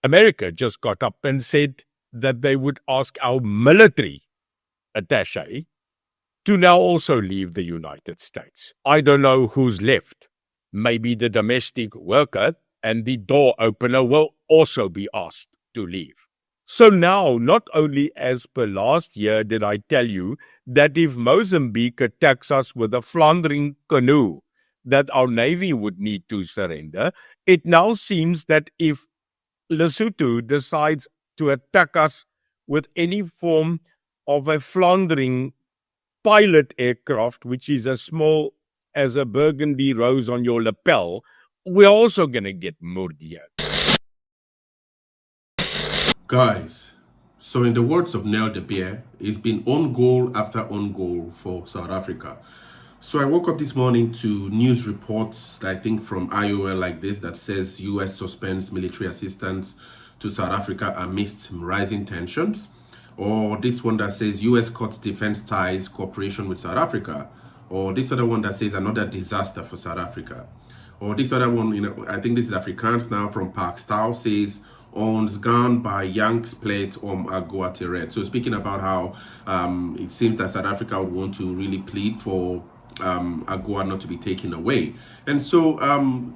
America just got up and said that they would ask our military attaché to now also leave the United States. I don't know who's left. Maybe the domestic worker and the door opener will also be asked to leave. So now, not only as per last year did I tell you that if Mozambique attacks us with a floundering canoe, that our navy would need to surrender, it now seems that if Lesotho decides to attack us with any form of a floundering pilot aircraft, which is as small as a burgundy rose on your lapel, we're also going to get murdered. Guys, so in the words of Nel de Beer, it's been on goal after on goal for South Africa. So I woke up this morning to news reports, I think from IOL like this, that says US suspends military assistance to South Africa amidst rising tensions. Or this one that says US cuts defense ties, cooperation with South Africa. Or this other one that says another disaster for South Africa. Or this other one, I think this is Afrikaans now, from Park Style, says ons gone by Yanks plate Agoa Teret. So speaking about how it seems that South Africa would want to really plead for Agoa not to be taken away. And so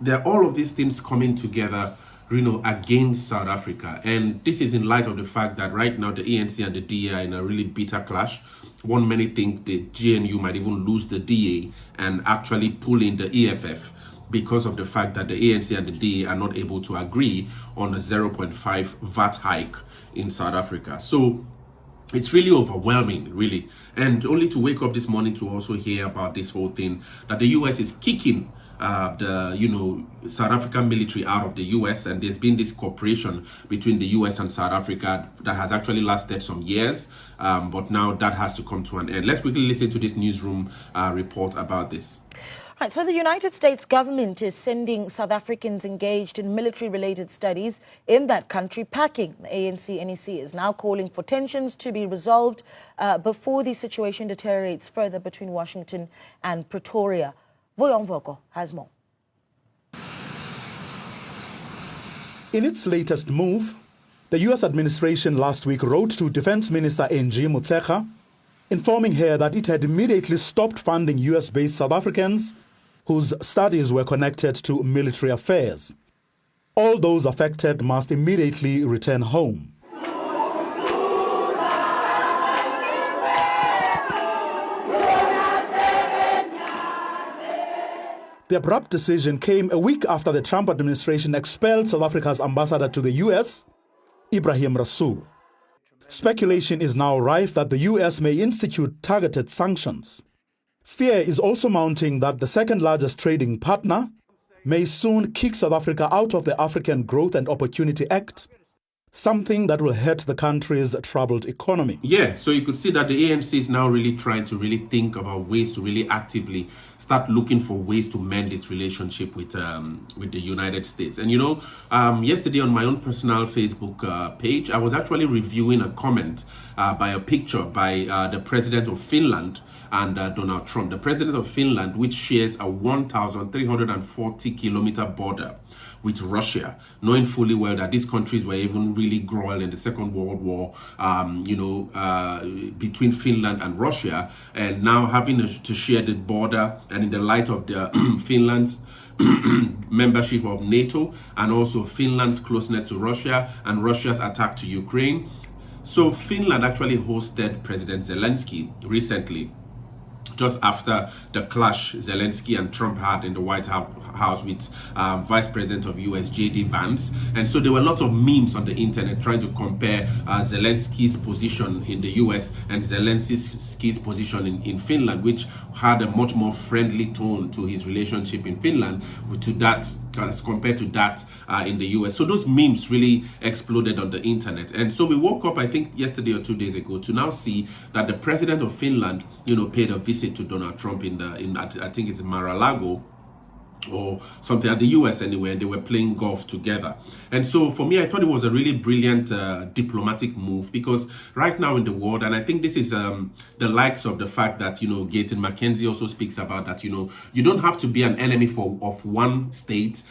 there are all of these things coming together, against South Africa. And this is in light of the fact that right now the ANC and the DA are in a really bitter clash. Many think the GNU might even lose the DA and actually pull in the EFF, because of the fact that the ANC and the DA are not able to agree on a 0.5 VAT hike in South Africa. So it's really overwhelming, really. And only to wake up this morning to also hear about this whole thing, that the US is kicking the South African military out of the US, and there's been this cooperation between the US and South Africa that has actually lasted some years, but now that has to come to an end. Let's quickly listen to this newsroom report about this. Right, so the United States government is sending South Africans engaged in military-related studies in that country packing. The ANC NEC is now calling for tensions to be resolved before the situation deteriorates further between Washington and Pretoria. Voyonvoko has more. In its latest move, the U.S. administration last week wrote to Defense Minister Angie Motshekga, informing her that it had immediately stopped funding U.S.-based South Africans whose studies were connected to military affairs. All those affected must immediately return home. The abrupt decision came a week after the Trump administration expelled South Africa's ambassador to the U.S., Ibrahim Rasool. Speculation is now rife that the U.S. may institute targeted sanctions. Fear is also mounting that the second largest trading partner may soon kick South Africa out of the African Growth and Opportunity Act, something that will hurt the country's troubled economy. Yeah, so you could see that the ANC is now really trying to really think about ways to really actively start looking for ways to mend its relationship with the United States. And yesterday on my own personal Facebook page, I was actually reviewing a comment by a picture by the president of Finland and Donald Trump. The president of Finland, which shares a 1,340-kilometer border with Russia, knowing fully well that these countries were even really growing in the Second World War, between Finland and Russia, and now having to share the border, and in the light of the Finland's membership of NATO, and also Finland's closeness to Russia and Russia's attack to Ukraine. So Finland actually hosted President Zelensky recently, just after the clash Zelensky and Trump had in the White House with Vice President of US J.D. Vance. And so there were lots of memes on the internet trying to compare Zelensky's position in the US and Zelensky's position in Finland, which had a much more friendly tone to his relationship in Finland to that as compared to that in the US. So those memes really exploded on the internet. And so we woke up, I think yesterday or 2 days ago, to now see that the president of Finland, paid a visit to Donald Trump in I think it's Mar-a-Lago or something, at the US anyway, and they were playing golf together. And so for me, I thought it was a really brilliant diplomatic move, because right now in the world, and I think this is the likes of the fact that, Gaten McKenzie also speaks about that, you don't have to be an enemy of one state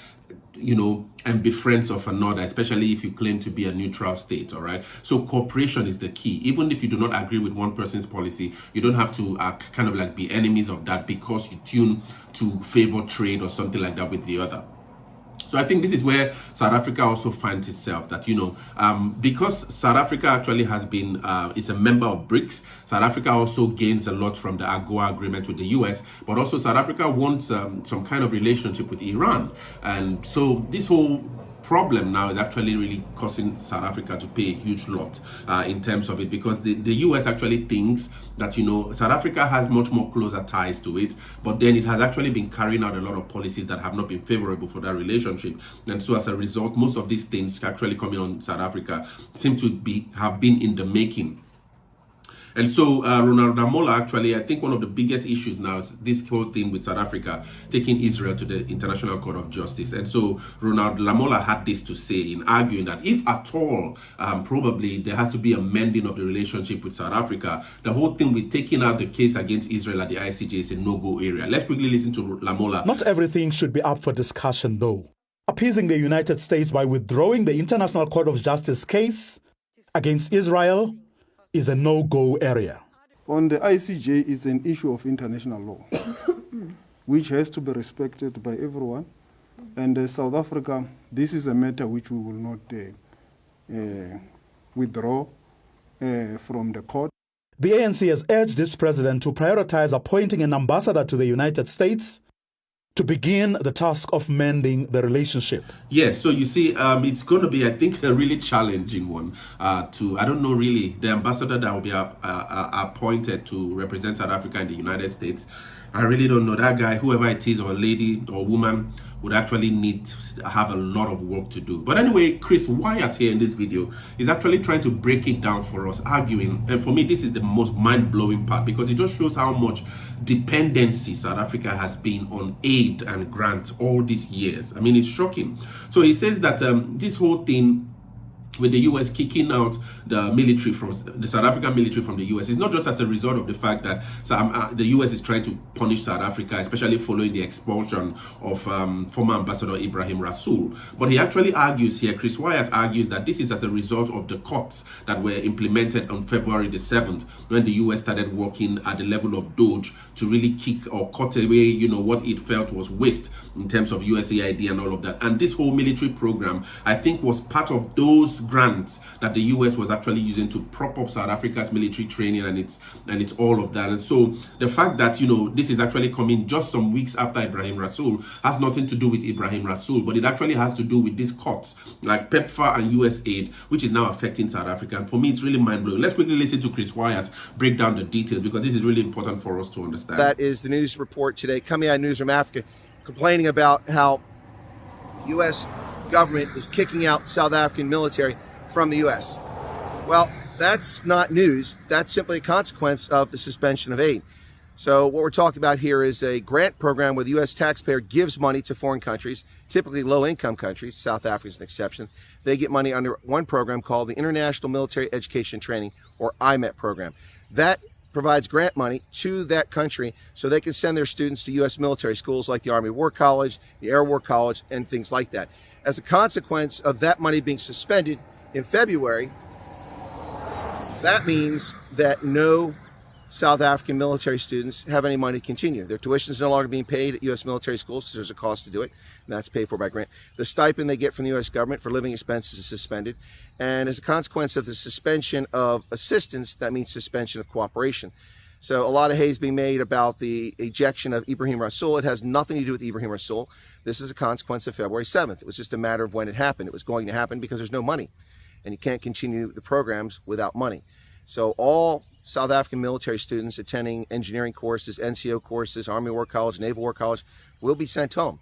and be friends of another, especially if you claim to be a neutral state, all right? So cooperation is the key. Even if you do not agree with one person's policy, you don't have to kind of like be enemies of that because you tune to favor trade or something like that with the other. So I think this is where South Africa also finds itself, that, because South Africa actually has been, is a member of BRICS, South Africa also gains a lot from the AGOA agreement with the US, but also South Africa wants some kind of relationship with Iran. And so this whole problem now is actually really causing South Africa to pay a huge lot in terms of it, because the US actually thinks that, South Africa has much more closer ties to it, but then it has actually been carrying out a lot of policies that have not been favorable for that relationship. And so as a result, most of these things actually coming on South Africa seem to have been in the making. And so Ronald Lamola, actually, I think one of the biggest issues now is this whole thing with South Africa taking Israel to the International Court of Justice. And so Ronald Lamola had this to say in arguing that if at all, probably there has to be a mending of the relationship with South Africa, the whole thing with taking out the case against Israel at the ICJ is a no-go area. Let's quickly listen to Lamola. Not everything should be up for discussion, though. Appeasing the United States by withdrawing the International Court of Justice case against Israel is a no-go area. On the ICJ is an issue of international law, which has to be respected by everyone. And South Africa, this is a matter which we will not withdraw from the court. The ANC has urged its president to prioritize appointing an ambassador to the United States to begin the task of mending the relationship. Yes, so you see, it's going to be, I think, a really challenging one I don't know really, the ambassador that will be appointed to represent South Africa in the United States. I really don't know. That guy, whoever it is, or a lady or woman, would actually need to have a lot of work to do. But anyway, Chris Wyatt here in this video is actually trying to break it down for us, arguing. And for me, this is the most mind-blowing part, because it just shows how much dependency South Africa has been on aid and grants all these years. I mean, it's shocking. So he says that this whole thing with the US kicking out the military from the South African military from the US, is not just as a result of the fact that the US is trying to punish South Africa, especially following the expulsion of former Ambassador Ibrahim Rasool. But he actually argues here, Chris Wyatt argues, that this is as a result of the cuts that were implemented on February the 7th, when the US started working at the level of DOGE to really kick or cut away, what it felt was waste in terms of USAID and all of that. And this whole military program, I think, was part of those grants that the US was actually using to prop up South Africa's military training and it's all of that. And so the fact that this is actually coming just some weeks after Ibrahim Rasool has nothing to do with Ibrahim Rasool, but it actually has to do with these cuts like PEPFAR and USAID, which is now affecting South Africa. And for me, it's really mind-blowing. Let's quickly listen to Chris Wyatt break down the details, because this is really important for us to understand. That is the news report today coming out of Newsroom Africa, complaining about how U.S. government is kicking out South African military from the U.S. Well, that's not news. That's simply a consequence of the suspension of aid. So what we're talking about here is a grant program where the U.S. taxpayer gives money to foreign countries, typically low-income countries. South Africa is an exception. They get money under one program called the International Military Education Training, or IMET program. That provides grant money to that country so they can send their students to U.S. military schools like the Army War College, the Air War College, and things like that. As a consequence of that money being suspended in February, that means that no South African military students have any money to continue. Their tuition is no longer being paid at U.S. military schools because there's a cost to do it, and that's paid for by grant. The stipend they get from the U.S. government for living expenses is suspended, and as a consequence of the suspension of assistance, that means suspension of cooperation. So a lot of hay is being made about the ejection of Ibrahim Rasool. It has nothing to do with Ibrahim Rasool. This is a consequence of February 7th. It was just a matter of when it happened. It was going to happen because there's no money, and you can't continue the programs without money. So all South African military students attending engineering courses, NCO courses, Army War College, Naval War College will be sent home.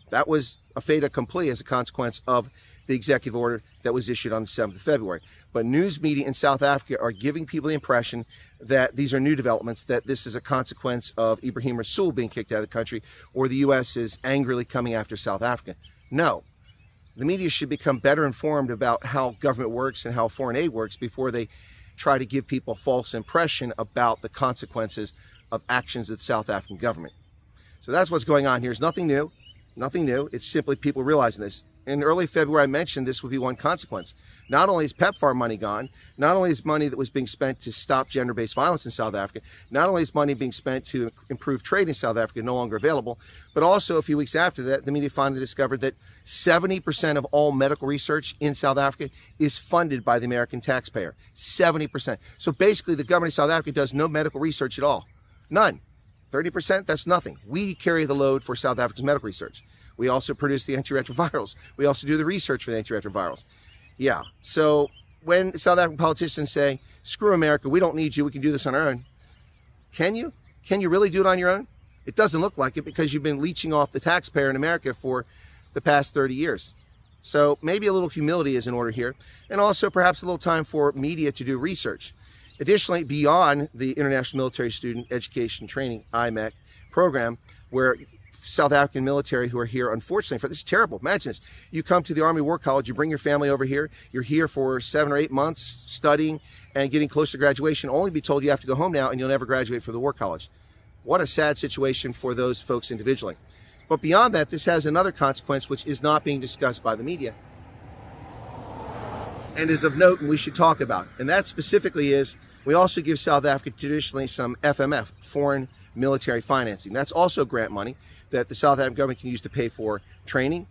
That was a fait accompli as a consequence of the executive order that was issued on the 7th of February. But news media in South Africa are giving people the impression that these are new developments, that this is a consequence of Ibrahim Rasool being kicked out of the country, or the U.S. is angrily coming after South Africa. No. The media should become better informed about how government works and how foreign aid works before they try to give people a false impression about the consequences of actions of the South African government. So that's what's going on here. It's nothing new. Nothing new. It's simply people realizing this. In early February, I mentioned this would be one consequence. Not only is PEPFAR money gone, not only is money that was being spent to stop gender-based violence in South Africa, not only is money being spent to improve trade in South Africa no longer available, but also a few weeks after that, the media finally discovered that 70% of all medical research in South Africa is funded by the American taxpayer. 70%. So basically, the government of South Africa does no medical research at all. None. 30%, that's nothing. We carry the load for South Africa's medical research. We also produce the antiretrovirals. We also do the research for the antiretrovirals. Yeah, so when South African politicians say, screw America, we don't need you, we can do this on our own, can you? Can you really do it on your own? It doesn't look like it because you've been leeching off the taxpayer in America for the past 30 years. So maybe a little humility is in order here, and also perhaps a little time for media to do research. Additionally, beyond the International Military Student Education Training, IMEC program, where South African military who are here, unfortunately, for this is terrible. Imagine this. You come to the Army War College, you bring your family over here, you're here for 7 or 8 months studying and getting close to graduation, only be told you have to go home now and you'll never graduate from the War College. What a sad situation for those folks individually. But beyond that, this has another consequence which is not being discussed by the media and is of note and we should talk about. And that specifically is, we also give South Africa traditionally some FMF, foreign military financing. That's also grant money that the South African government can use to pay for training,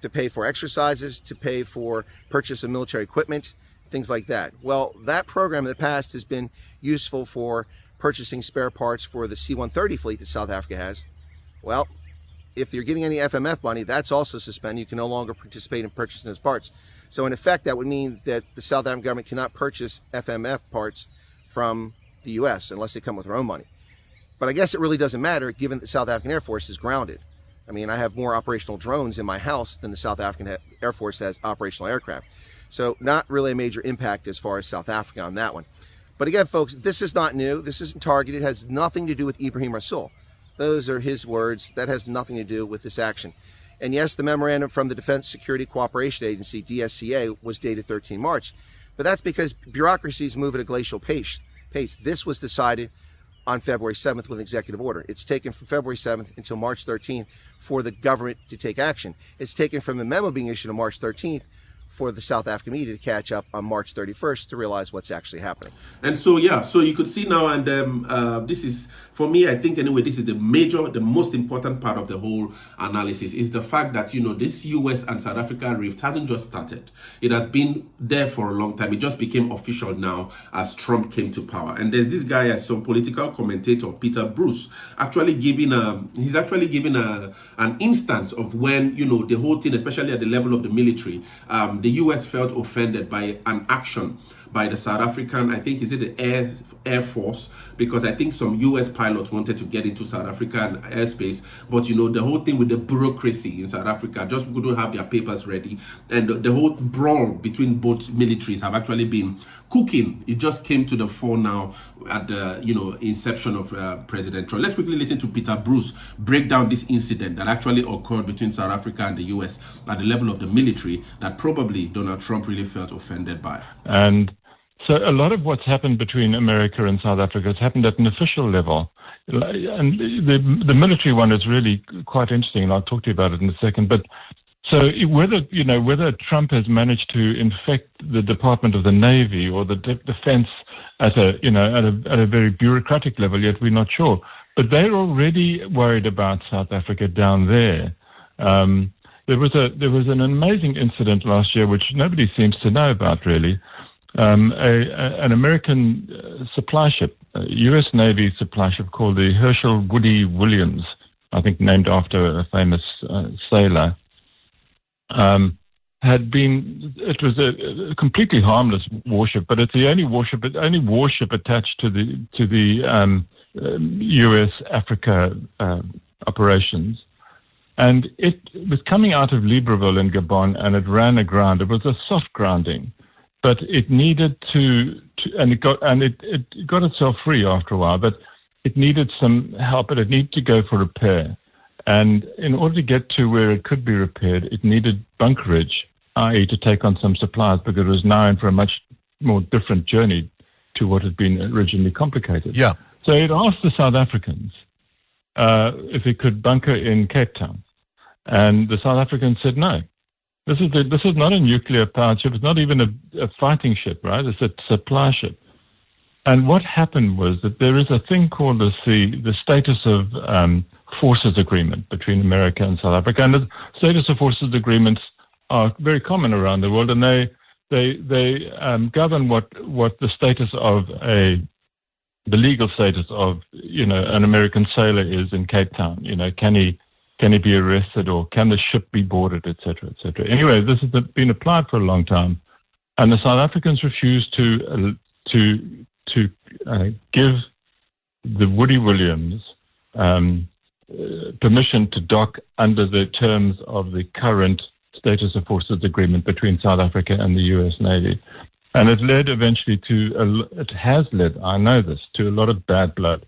to pay for exercises, to pay for purchase of military equipment, things like that. Well, that program in the past has been useful for purchasing spare parts for the C-130 fleet that South Africa has. Well, if you're getting any FMF money, that's also suspended. You can no longer participate in purchasing those parts. So in effect, that would mean that the South African government cannot purchase FMF parts from the U.S. unless they come with their own money. But I guess it really doesn't matter given that the South African Air Force is grounded. I mean, I have more operational drones in my house than the South African Air Force has operational aircraft. So not really a major impact as far as South Africa on that one. But again, folks, this is not new. This isn't targeted. It has nothing to do with Ibrahim Rasool. Those are his words. That has nothing to do with this action. And yes, the memorandum from the Defense Security Cooperation Agency, DSCA, was dated 13 March. But that's because bureaucracies move at a glacial pace. This was decided on February 7th with an executive order. It's taken from February 7th until March 13th for the government to take action. It's taken from the memo being issued on March 13th for the South African media to catch up on March 31st to realize what's actually happening. And so, yeah, so you could see now, and this is, for me, I think anyway, this is the most important part of the whole analysis, is the fact that, you know, this US and South Africa rift hasn't just started. It has been there for a long time. It just became official now as Trump came to power. And there's this guy, some political commentator, Peter Bruce, actually giving an instance of when, you know, the whole thing, especially at the level of the military, the US felt offended by an action by the South African, I think, is it the Air Force? Because I think some US pilots wanted to get into South African airspace, but you know, the whole thing with the bureaucracy in South Africa, just couldn't have their papers ready. And the whole brawl between both militaries have actually been cooking. It just came to the fore now at the, you know, inception of President Trump. Let's quickly listen to Peter Bruce break down this incident that actually occurred between South Africa and the US at the level of the military that probably Donald Trump really felt offended by. And so a lot of what's happened between America and South Africa has happened at an official level. And the military one is really quite interesting, and I'll talk to you about it in a second. But so whether Trump has managed to infect the Department of the Navy or the defense at a very bureaucratic level, yet we're not sure. But they're already worried about South Africa down there. There was an amazing incident last year, which nobody seems to know about really. An American supply ship, a U.S. Navy supply ship called the Herschel Woody Williams, I think named after a famous sailor, it was a completely harmless warship, but it's the only warship attached to the U.S. Africa operations. And it was coming out of Libreville in Gabon, and it ran aground. It was a soft grounding, but it needed and it got itself free after a while, but it needed some help, and it needed to go for repair. And in order to get to where it could be repaired, it needed bunkerage, i.e. to take on some supplies, because it was now in for a much more different journey to what had been originally complicated. Yeah. So it asked the South Africans if it could bunker in Cape Town. And the South Africans said no. This is not a nuclear-powered ship. It's not even a fighting ship, right? It's a supply ship. And what happened was that there is a thing called the status of forces agreement between America and South Africa. And the status of forces agreements are very common around the world, and they govern what the status of the legal status of an American sailor is in Cape Town. Can he be arrested, or can the ship be boarded, etc., etc. Anyway, this has been applied for a long time, and the South Africans refused to give the Woody Williams permission to dock under the terms of the current status of forces agreement between South Africa and the U.S. Navy. And it led eventually it has led, I know this, to a lot of bad blood.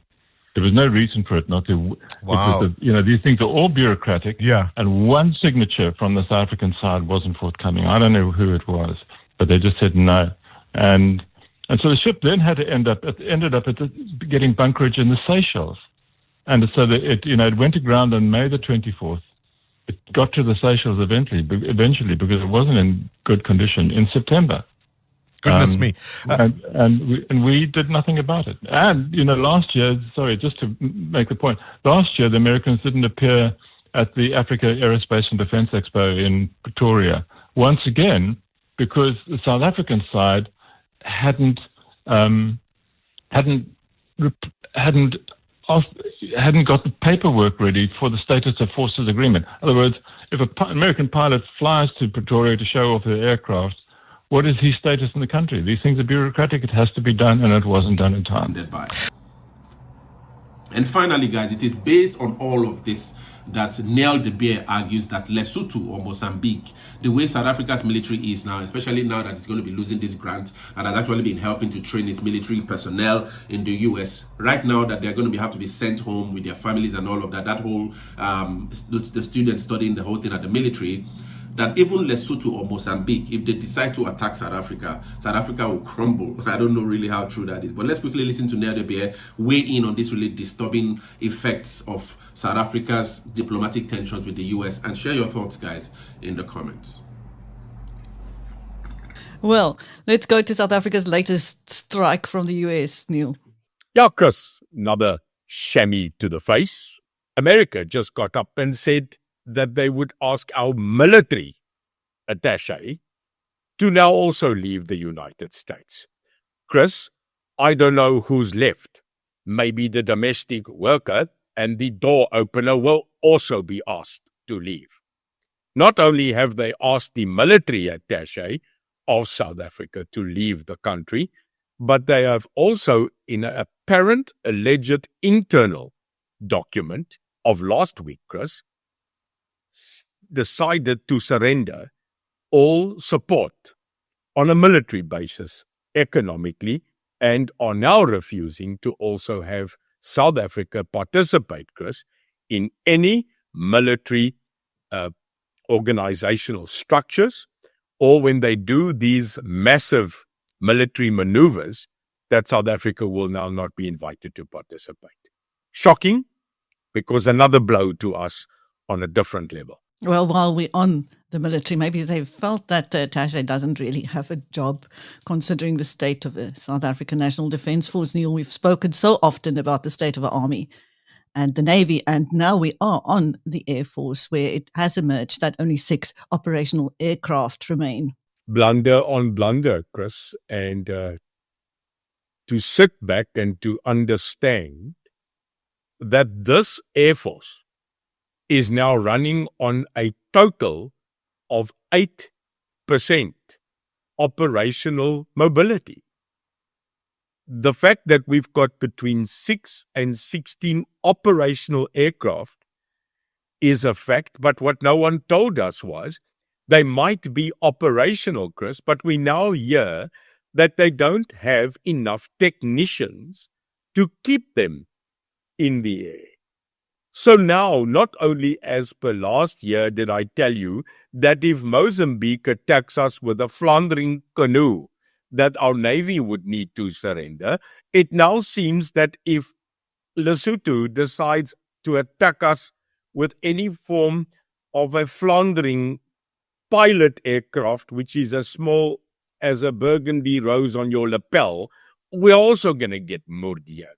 There was no reason for it not to. Wow. These things are all bureaucratic. Yeah. And one signature from the South African side wasn't forthcoming. I don't know who it was, but they just said no. And so the ship then ended up getting bunkerage in the Seychelles. And so it went aground on May the 24th. It got to the Seychelles eventually because it wasn't in good condition in September. Goodness me. And we did nothing about it. And, last year, sorry, just to make the point, last year the Americans didn't appear at the Africa Aerospace and Defense Expo in Pretoria, once again, because the South African side hadn't got the paperwork ready for the status of forces agreement. In other words, if an American pilot flies to Pretoria to show off their aircraft, what is his status in the country? These things are bureaucratic. It has to be done, and it wasn't done in time. And finally, guys, it is based on all of this that Nel de Beer argues that Lesotho or Mozambique, the way South Africa's military is now, especially now that it's going to be losing this grant and has actually been helping to train its military personnel in the US, right now that they're going to have to be sent home with their families and all of that, that whole, the students studying the whole thing at the military, that even Lesotho or Mozambique, if they decide to attack South Africa will crumble. I don't know really how true that is. But let's quickly listen to Nel de Beer weigh in on this really disturbing effects of South Africa's diplomatic tensions with the US, and share your thoughts, guys, in the comments. Well, let's go to South Africa's latest strike from the US, Neil. Yeah, Chris, another chamois to the face. America just got up and said that they would ask our military attaché to now also leave the United States. Chris, I don't know who's left. Maybe the domestic worker and the door opener will also be asked to leave. Not only have they asked the military attaché of South Africa to leave the country, but they have also, in an apparent alleged internal document of last week, Chris, decided to surrender all support on a military basis economically, and are now refusing to also have South Africa participate, Chris, in any military organizational structures, or when they do these massive military maneuvers, that South Africa will now not be invited to participate. Shocking, because another blow to us on a different level. Well, while we're on the military, maybe they've felt that the attaché doesn't really have a job, considering the state of the South African National Defence Force. Neil, we've spoken so often about the state of our army and the Navy, and now we are on the Air Force, where it has emerged that only 6 operational aircraft remain. Blunder on blunder, Chris, and to sit back and to understand that this Air Force is now running on a total of 8% operational mobility. The fact that we've got between 6 and 16 operational aircraft is a fact, but what no one told us was they might be operational, Chris, but we now hear that they don't have enough technicians to keep them in the air. So now, not only as per last year did I tell you that if Mozambique attacks us with a floundering canoe, that our Navy would need to surrender, it now seems that if Lesotho decides to attack us with any form of a floundering pilot aircraft, which is as small as a burgundy rose on your lapel, we're also going to get Murdia.